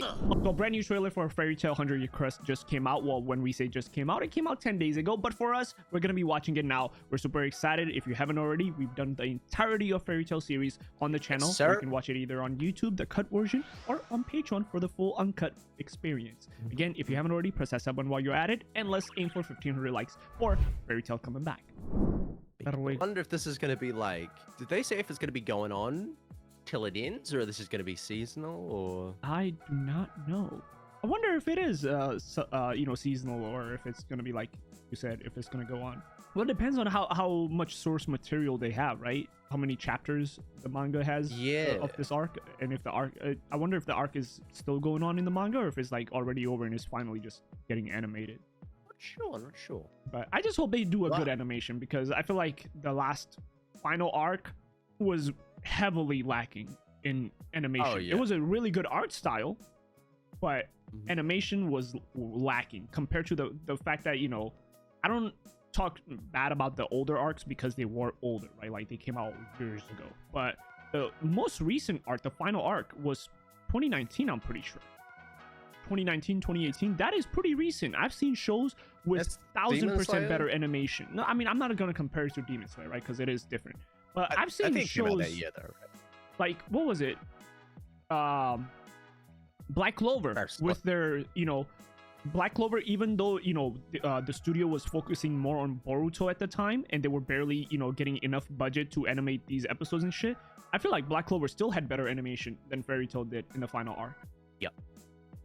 So a brand new trailer for Faxityy 100 Year Crest just came out. Well, when we say just came out, it came out 10 days ago. But for us, we're going to be watching it now. We're super excited. If you haven't already, we've done the entirety of Faxityy series on the channel. Yes, so you sir. can watch it either on YouTube, the cut version, or on Patreon for the full uncut experience. Again, if you haven't already, press that sub button while you're at it. And let's aim for 1,500 likes for Faxityy coming back. I wonder if this is going to be like, did they say if it's going to be going on till it ends, or this is going to be seasonal, or? I do not know. I wonder if it is, seasonal, or if it's going to be like you said, if it's going to go on. Well, it depends on how much source material they have, right? How many chapters the manga has of this arc, and if the arc, I wonder if the arc is still going on in the manga, or if it's like already over and is finally just getting animated. Not sure. But I just hope they do a good animation, because I feel like the last final arc was heavily lacking in animation. Oh, yeah. It was a really good art style, but animation was lacking compared to the fact that, you know, I don't talk bad about the older arcs because they were older, right? Like they came out years ago. But the most recent arc, the final arc, was 2019, I'm pretty sure. 2019, 2018, that is pretty recent. I've seen shows with 1000% better animation. No, I mean, I'm not gonna compare it to Demon Slayer, right? Because it is different. But I've seen shows that year, though, right? Like, what was it? Black Clover with their, Black Clover, even though, the studio was focusing more on Boruto at the time, and they were barely, getting enough budget to animate these episodes and shit, I feel like Black Clover still had better animation than Faxityy did in the final arc. Yep.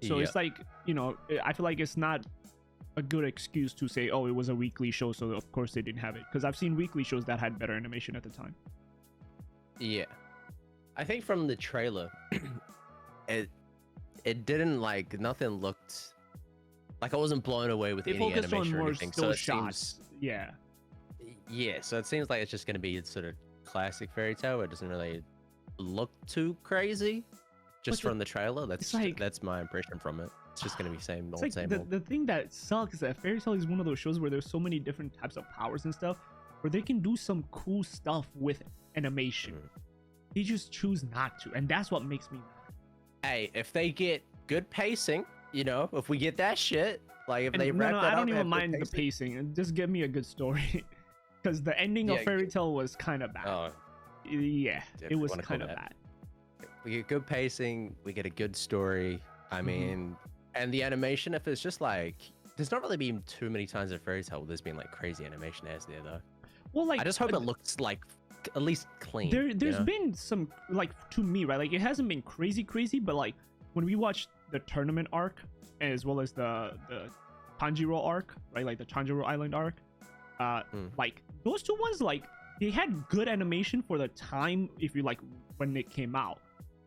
So it's like, I feel like it's not a good excuse to say, oh, it was a weekly show, so of course they didn't have it. Because I've seen weekly shows that had better animation at the time. Yeah. I think from the trailer, it didn't, like, nothing looked like I wasn't blown away with any animation or anything. So it seems, yeah, so it seems like it's just going to be sort of classic Faxityy. It doesn't really look too crazy. Just from the trailer, that's my impression from it. It's just gonna be same old, same old. The thing that sucks is that Faxityy is one of those shows where there's so many different types of powers and stuff, where they can do some cool stuff with animation. They just choose not to, and that's what makes me mad. Hey, if they get good pacing, if we get that shit, like if they wrap that up, I don't even mind the pacing. Just give me a good story, because the ending of Faxityy was kind of bad. Oh, yeah, it was kind of bad. We get good pacing, we get a good story. I mean, and the animation, if it's just like, there's not really been too many times in Faxityy where there's been like crazy animation as there though. Well, like, I just hope it looks like at least clean. There's been some, like, to me, right? Like, it hasn't been crazy, but like when we watched the tournament arc as well as the Tanjiro arc, right? Like the Tanjiro Island arc, like those two ones, like they had good animation for the time, if you like, when it came out.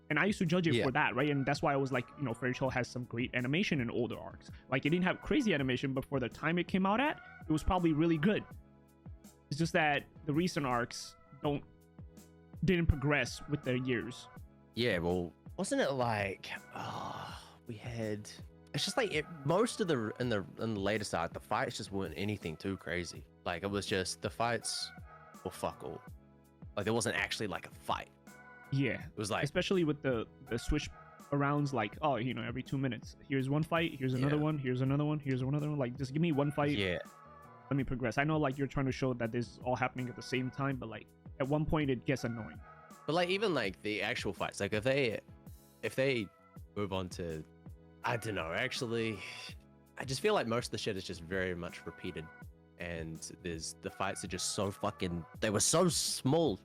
And I used to judge it for that, right? And that's why I was like, Faxityy has some great animation in older arcs. Like, it didn't have crazy animation, but for the time it came out at, it was probably really good. It's just that the recent arcs didn't progress with their years. Yeah, well, wasn't it like, we had... It's just like, most of in the latest arc, the fights just weren't anything too crazy. Like, it was just, the fights were fuck all. Like, there wasn't actually like a fight. Yeah, it was like, especially with the switch arounds, like, oh, every 2 minutes, here's one fight, here's another one, here's another one, here's another one. Like, just give me one fight. Yeah, let me progress. I know, like, you're trying to show that this is all happening at the same time, but like at one point it gets annoying. But like, even like the actual fights, like if they move on to, I don't know, actually, I just feel like most of the shit is just very much repeated, and the fights are just so fucking, they were so small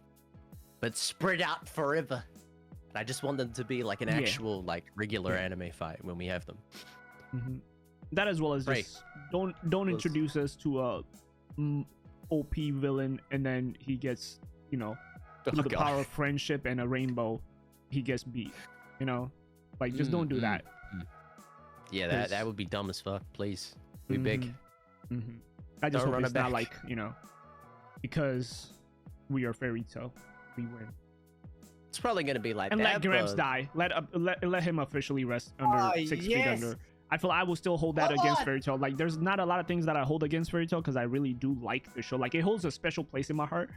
but spread out forever. I just want them to be like an actual, like, regular anime fight when we have them. That, as well as just don't introduce us to a OP villain and then he gets, through the power of friendship and a rainbow, he gets beat. Like, just don't do that. Yeah, that would be dumb as fuck. Please, be big. I just hope it's not like, because we are Faxityy, we win. It's probably gonna be like and that. And let Gramps die. Let him officially rest under 6 feet under. I feel I will still hold that against Faxityy. Like, there's not a lot of things that I hold against Faxityy because I really do like the show. Like, it holds a special place in my heart,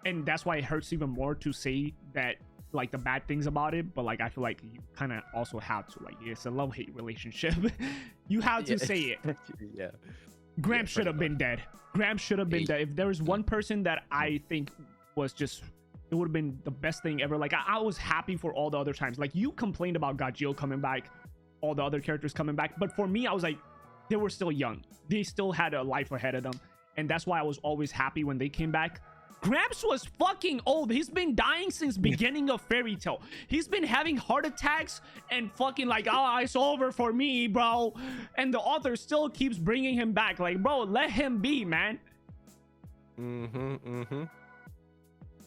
and that's why it hurts even more to say that like the bad things about it, but like I feel like you kind of also have to, like, it's a love-hate relationship. You have to say it. Yeah. Gramps should have been dead. Gramps should have been dead. If there was one person that I think was just, it would have been the best thing ever. Like I was happy for all the other times. Like you complained about Gajeel coming back, all the other characters coming back, but for me, I was like, they were still young. They still had a life ahead of them, and that's why I was always happy when they came back. Gramps was fucking old. He's been dying since beginning of Fairy Tail. He's been having heart attacks and fucking like, oh, it's over for me, bro. And the author still keeps bringing him back. Like, bro, let him be, man.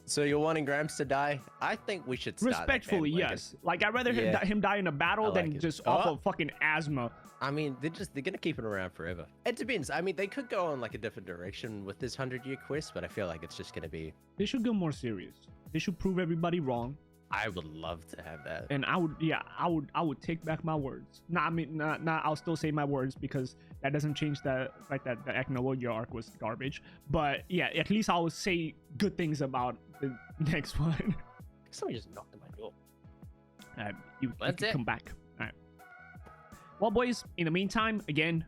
So you're wanting Gramps to die? I think we should start respectfully, yes. Like, I'd rather him die in a battle than just off of fucking asthma. I mean, they're gonna keep it around forever. It depends. I mean, they could go on like a different direction with this 100-year quest, but I feel like it's just gonna be. They should go more serious. They should prove everybody wrong. I would love to have that. And I would take back my words. Nah, I mean, nah, I'll still say my words because that doesn't change the fact that the Echnologia arc was garbage. But yeah, at least I will say good things about the next one. Somebody just knocked on my door. You can come back. All right. Well, boys, in the meantime, again,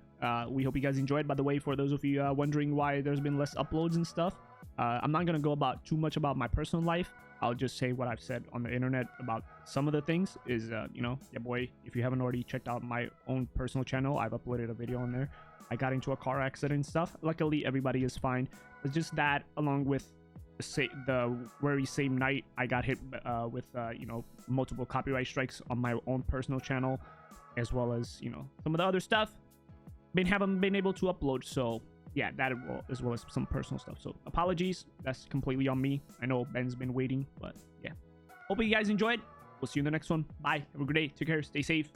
we hope you guys enjoyed. By the way, for those of you wondering why there's been less uploads and stuff, I'm not going to go too much about my personal life. I'll just say what I've said on the internet about some of the things is, yeah, boy, if you haven't already checked out my own personal channel, I've uploaded a video on there. I got into a car accident and stuff. Luckily, everybody is fine. It's just that, along with the very same night, I got hit with, multiple copyright strikes on my own personal channel, as well as, some of the other stuff. Haven't been able to upload, so yeah, that as well as some personal stuff. So apologies, that's completely on me. I know Ben's been waiting, but yeah. Hope you guys enjoyed. We'll see you in the next one. Bye. Have a good day. Take care. Stay safe.